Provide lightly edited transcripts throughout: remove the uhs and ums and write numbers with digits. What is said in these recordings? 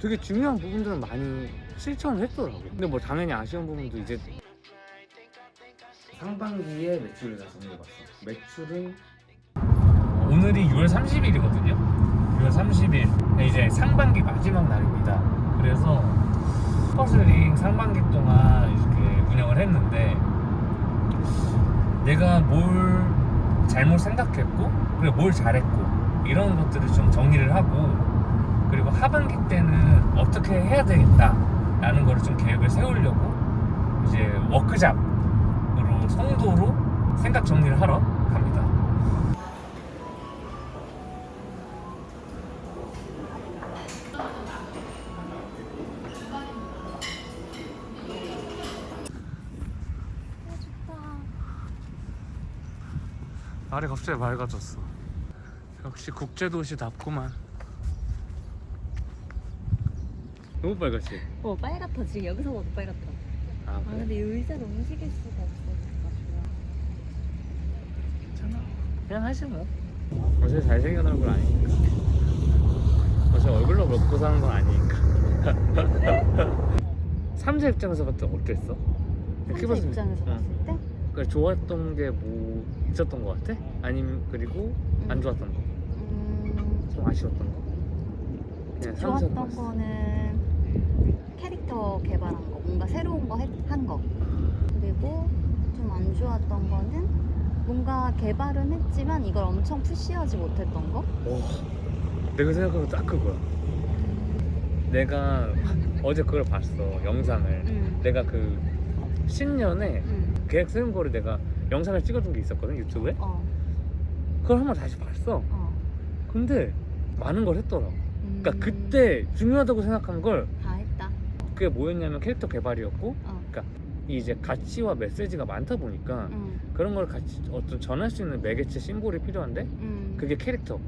되게 중요한 부분들은 많이 실천을 했더라고. 근데 뭐 당연히 아쉬운 부분도 이제 상반기에 매출을 다 정리해봤어. 매출은 오늘이 6월 30일이거든요 6월 30일 이제 상반기 마지막 날입니다. 그래서 슈퍼슬링 상반기 동안 이렇게 운영을 했는데 내가 뭘 잘못 생각했고 그리고 뭘 잘했고 이런 것들을 좀 정리를 하고 그리고 하반기 때는 어떻게 해야 되겠다라는 거를 좀 계획을 세우려고 이제 워크잡으로 송도로 생각 정리를 하러 갑니다. 날이 갑자기 맑아졌어. 역시 국제도시답구만. 너무 빨갛지? 빨갛다. 지금 여기서 봐도 빨갛다. 아, 그래? 근데 이 의자를 움직일 수가 없어니까 괜찮아. 그냥 하지 뭐. 어차피 잘생긴 얼굴 아니니까. 어차피 얼굴로 먹고 사는 건 아니니까. 삼자 입장에서 봤을 때 어땠어? 상대 입장에서 봤을 때? 그러니까 좋았던 게 뭐 있었던 것 같아? 아니면 그리고 안 좋았던 거? 좀 아쉬웠던 거? 그냥 좋았던 봤을 때. 거는 캐릭터 개발한 거, 뭔가 새로운 거 한 거. 그리고 좀 안 좋았던 거는 뭔가 개발은 했지만 이걸 엄청 푸시하지 못했던 거. 내가 생각한 건 딱 그거야. 내가 어제 그걸 봤어, 영상을. 내가 그 신년에 계획 세운 거를 내가 영상을 찍어준 게 있었거든, 유튜브에. 그걸 한번 다시 봤어. 근데 많은 걸 했더라고. 그러니까 그때 중요하다고 생각한 걸 다 했다. 그게 뭐였냐면 캐릭터 개발이었고, 그러니까 이제 가치와 메시지가 많다 보니까 그런 걸 같이 어떤 전할 수 있는 매개체 심볼이 필요한데 그게 캐릭터.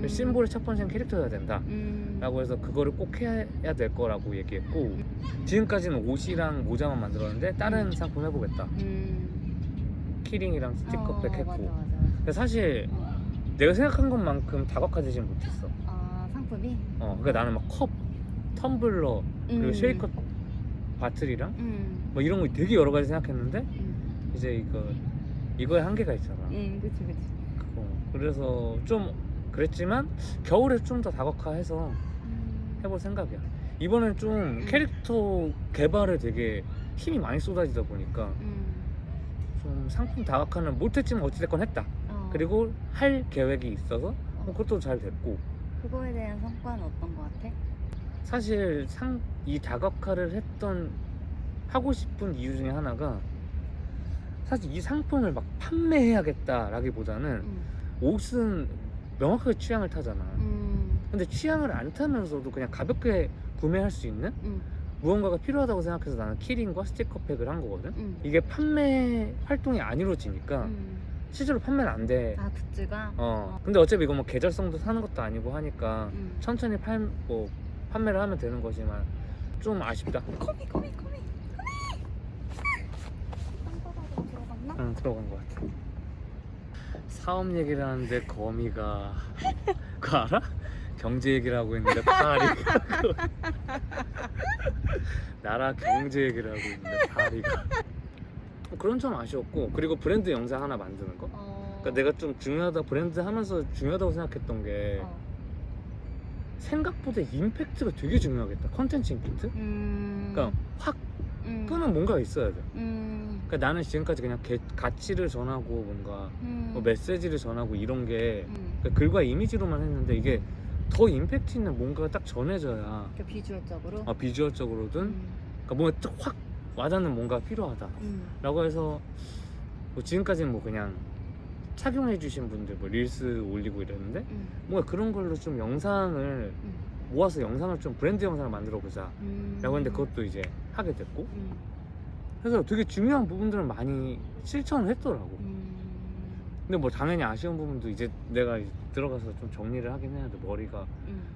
심볼의 첫 번째는 캐릭터여야 된다 라고 해서 그거를 꼭 해야 될 거라고 얘기했고, 지금까지는 옷이랑 모자만 만들었는데 다른 상품 해보겠다. 키링이랑 스티커백 했고. 맞아. 근데 사실 내가 생각한 것만큼 다각화되진 못했어. 상품이? 그러니까 나는 막 컵, 텀블러, 그리고 쉐이커 바틀이랑 뭐 이런 거 되게 여러 가지 생각했는데 이제 이거에 한계가 있잖아. 그치. 그래서 좀 그랬지만 겨울에 좀 더 다각화해서 해볼 생각이야. 이번엔 좀 캐릭터 개발에 되게 힘이 많이 쏟아지다 보니까 좀 상품 다각화는 못했지만 어찌됐건 했다. 그리고 할 계획이 있어서 그것도 잘 됐고. 그거에 대한 성과는 어떤 거 같아? 사실 이 다각화를 하고 싶은 이유 중에 하나가 사실 이 상품을 막 판매해야겠다라기보다는 옷은 명확하게 취향을 타잖아. 근데 취향을 안 타면서도 그냥 가볍게 구매할 수 있는 무언가가 필요하다고 생각해서 나는 키링과 스티커팩을 한 거거든. 이게 판매 활동이 안 이루어지니까 실제로 판매는 안 돼. 굿즈가? 근데 어차피 이거 뭐 계절성도 사는 것도 아니고 하니까 천천히 판매를 하면 되는 거지만 좀 아쉽다. 거미 땅바닥으로 들어갔나? 응, 들어간 것 같아. 사업 얘기를 하는데 거미가 그거 알아? 경제 얘기를 하고 있는데 파리가 나라 경제 얘기를 하고 있는데 파리가 그런 점 아쉬웠고, 그리고 브랜드 영상 하나 만드는 거. 그러니까 내가 좀 브랜드 하면서 중요하다고 생각했던 게 생각보다 임팩트가 되게 중요하겠다. 컨텐츠 임팩트? 그러니까 확 끄는 뭔가가 있어야 돼. 그러니까 나는 지금까지 그냥 가치를 전하고 뭔가 뭐 메시지를 전하고 이런 게 그러니까 글과 이미지로만 했는데 이게 더 임팩트 있는 뭔가가 딱 전해져야 비주얼적으로? 비주얼적으로든 그러니까 뭔가 딱 확 와닿는 뭔가가 필요하다 라고 해서 뭐 지금까지는 뭐 그냥 착용해 주신 분들 뭐 릴스 올리고 이랬는데 뭔가 그런 걸로 좀 영상을 모아서 영상을 좀 브랜드 영상을 만들어 보자 라고 했는데 그것도 이제 하게 됐고, 그래서 되게 중요한 부분들은 많이 실천을 했더라고. 근데 뭐 당연히 아쉬운 부분도 이제 내가 이제 들어가서 좀 정리를 하긴 해야 돼. 머리가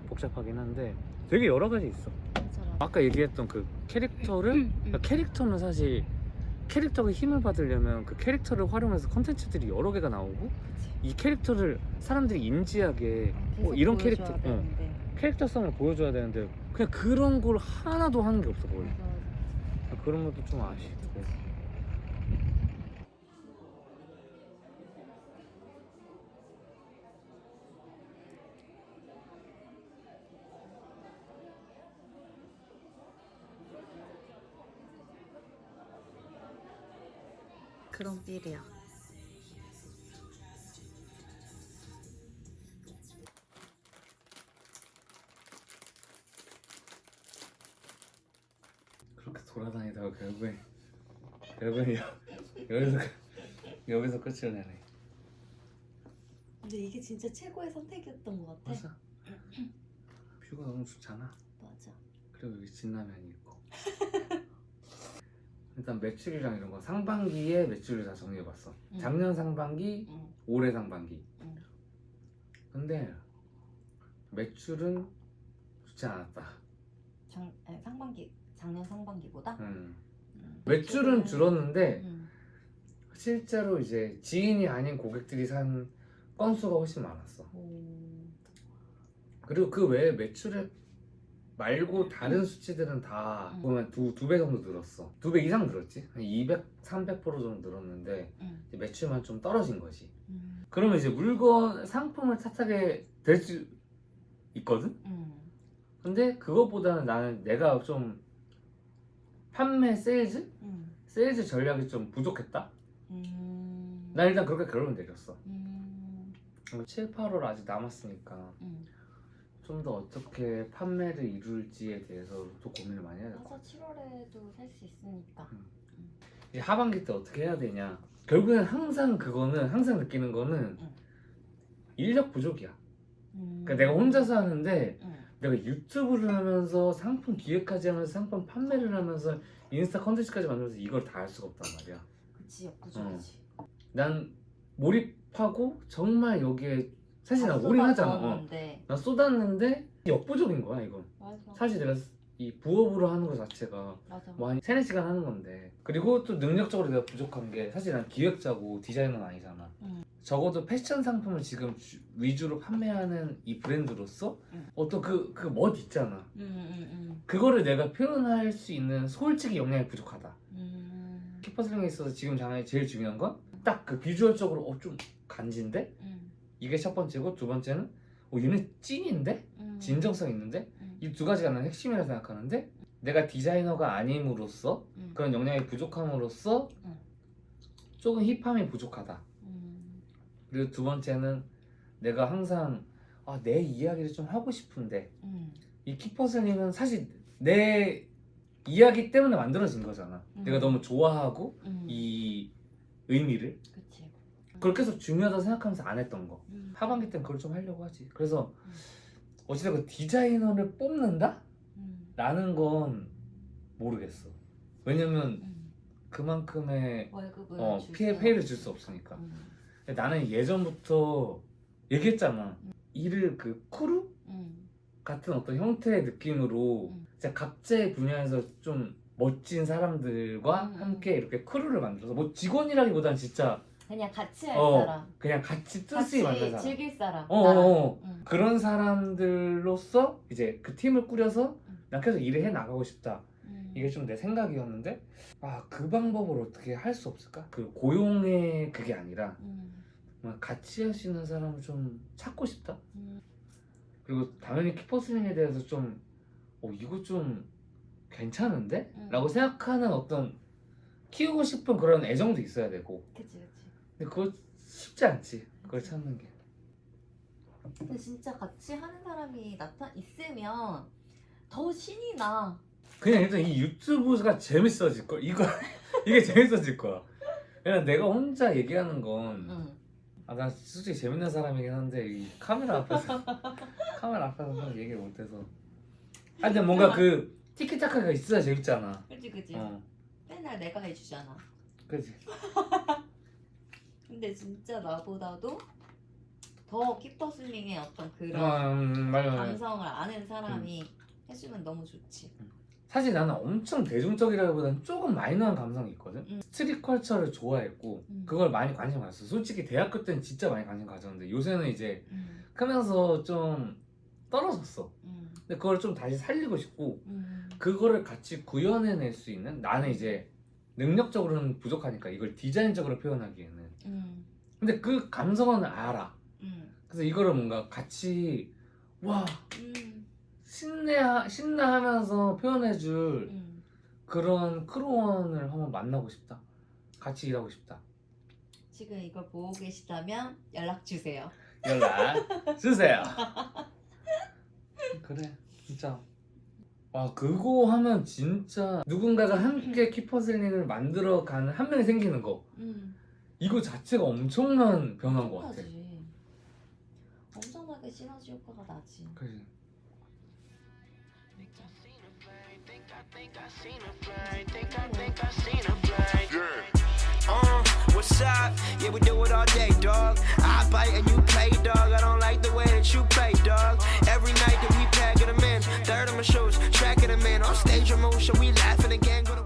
복잡하긴 한데 되게 여러 가지 있어. 맞아. 아까 얘기했던 그 캐릭터를 그러니까 캐릭터는 사실 캐릭터가 힘을 받으려면 그 캐릭터를 활용해서 컨텐츠들이 여러 개가 나오고 이 캐릭터를 사람들이 인지하게 이런 캐릭터 캐릭터성을 보여줘야 되는데 그냥 그런 걸 하나도 하는 게 없어 보여. 맞아. 그런 것도 좀 아쉽고. 그런 필이야. 그렇게 돌아다니다가 결국엔 여기서 끝을 내네. 근데 이게 진짜 최고의 선택이었던 것 같아. 맞아. 뷰가 너무 좋잖아. 맞아. 그리고 여기 진라면이 있고. 일단 매출이랑 이런 거 상반기에 매출을 다 정리해봤어. 응. 작년 상반기, 응. 올해 상반기. 응. 근데 매출은 좋지 않았다. 상반기 작년 상반기보다. 매출은 줄었는데 응. 실제로 이제 지인이 아닌 고객들이 산 건수가 훨씬 많았어. 그리고 그 외에 매출액 말고 다른 수치들은 다 보면 두 배 정도 늘었어. 2배 이상 늘었지. 한 200, 300% 정도 늘었는데 이제 매출만 좀 떨어진 거지. 그러면 이제 물건, 상품을 탓하게 될 수 있거든? 근데 그것보다는 나는 내가 좀 판매 세일즈 전략이 좀 부족했다? 난 일단 그렇게 결론을 내렸어. 7, 8월 아직 남았으니까 좀 더 어떻게 판매를 이룰지에 대해서 또 고민을 많이 해야 될 것 같아. 맞아. 7월에도 살 수 있으니까. 이 하반기 때 어떻게 해야 되냐. 결국엔 항상 느끼는 거는 인력 부족이야. 그러니까 내가 혼자서 하는데 내가 유튜브를 하면서 상품 기획까지 하면서 상품 판매를 하면서 인스타 컨텐츠까지 만들면서 이걸 다 할 수가 없단 말이야. 그치, 역부족이지. 난 몰입하고 정말 여기에 사실 난 올인하잖아. 난 쏟았는데 역부족인 거야 이건. 맞아. 사실 내가 이 부업으로 하는 거 자체가 맞아. 뭐 한 3-4시간 하는 건데, 그리고 또 능력적으로 내가 부족한 게 사실 난 기획자고 디자이너는 아니잖아. 적어도 패션 상품을 지금 위주로 판매하는 이 브랜드로서 어떤 그 멋 있잖아. 그거를 내가 표현할 수 있는 솔직히 역량이 부족하다. 키퍼슬링에 있어서 지금 장르에 제일 중요한 건 딱 그 비주얼적으로 좀 간지인데? 이게 첫 번째고, 두 번째는 얘는 찐인데? 진정성 있는데? 이 두 가지가 나는 핵심이라 생각하는데, 내가 디자이너가 아님으로써 그런 역량이 부족함으로써 조금 힙함이 부족하다. 그리고 두 번째는 내가 항상 내 이야기를 좀 하고 싶은데, 이 키퍼슬링은 사실 내 이야기 때문에 만들어진 거잖아. 내가 너무 좋아하고 이 의미를 그치. 그걸 계속 중요하다고 생각하면서 안 했던 거. 하반기 때는 그걸 좀 하려고 하지. 그래서 어찌됐건 디자이너를 뽑는다? 라는 건 모르겠어. 왜냐면 그만큼의 월급을 페이를 줄 수 없으니까. 근데 나는 예전부터 얘기했잖아. 일을 그 크루? 같은 어떤 형태의 느낌으로 진짜 각자의 분야에서 좀 멋진 사람들과 함께 이렇게 크루를 만들어서, 뭐 직원이라기보다는 진짜 그냥 같이 할 사람, 그냥 같이 같이 뜻이 맞는 사람, 즐길 사람. 그런 사람들로서 이제 그 팀을 꾸려서 난 계속 일을 해 나가고 싶다. 이게 좀 내 생각이었는데, 그 방법을 어떻게 할 수 없을까? 그 고용의 그게 아니라 같이 할 수 있는 사람을 좀 찾고 싶다. 그리고 당연히 키퍼슬링에 대해서 좀 이거 좀 괜찮은데? 라고 생각하는 어떤 키우고 싶은 그런 애정도 있어야 되고. 그치. 근데 그거 쉽지 않지. 그걸 찾는 게. 근데 진짜 같이 하는 사람이 있으면 더 신이 나. 그냥 일단 이 유튜브가 재밌어질 걸. 이게 재밌어질 거야. 그냥 내가 혼자 얘기하는 건 나 솔직히 재밌는 사람이긴 한데 이 카메라 앞에서 얘기를 못해서. 근데 뭔가 그 티키타카가 있어야 재밌잖아. 그치. 맨날 내가 해주잖아. 그치. 근데 진짜 나보다도 더 키퍼슬링의 어떤 그런 맞아. 감성을 아는 사람이 해주면 너무 좋지. 사실 나는 엄청 대중적이라기보다는 조금 마이너한 감성이 있거든. 스트릿 컬처를 좋아했고 그걸 많이 관심 가졌어. 솔직히 대학교 때는 진짜 많이 관심 가졌는데 요새는 이제 크면서 좀 떨어졌어. 근데 그걸 좀 다시 살리고 싶고 그거를 같이 구현해낼 수 있는 나는 이제 능력적으로는 부족하니까 이걸 디자인적으로 표현하기에는 근데 그 감성은 알아. 그래서 이거를 뭔가 같이 와 신나하면서 표현해줄 그런 크루원을 한번 만나고 싶다. 같이 일하고 싶다. 지금 이걸 보고 계시다면 연락 주세요. 연락 주세요. 그래 진짜 와 그거 하면 진짜 누군가가 함께 키퍼슬링을 만들어가는 한 명이 생기는 거 이거 자체가 엄청난 변화인 것 같아. 엄청나게 시너지 효과가 나지. 그치. What's up? Yeah, we do it all day, dog. I bite and you play, dog. I don't like the way that you play, dog. Every night that we pack them in, third of my shows, tracking them in. On stage emotion, we laughing again. Go to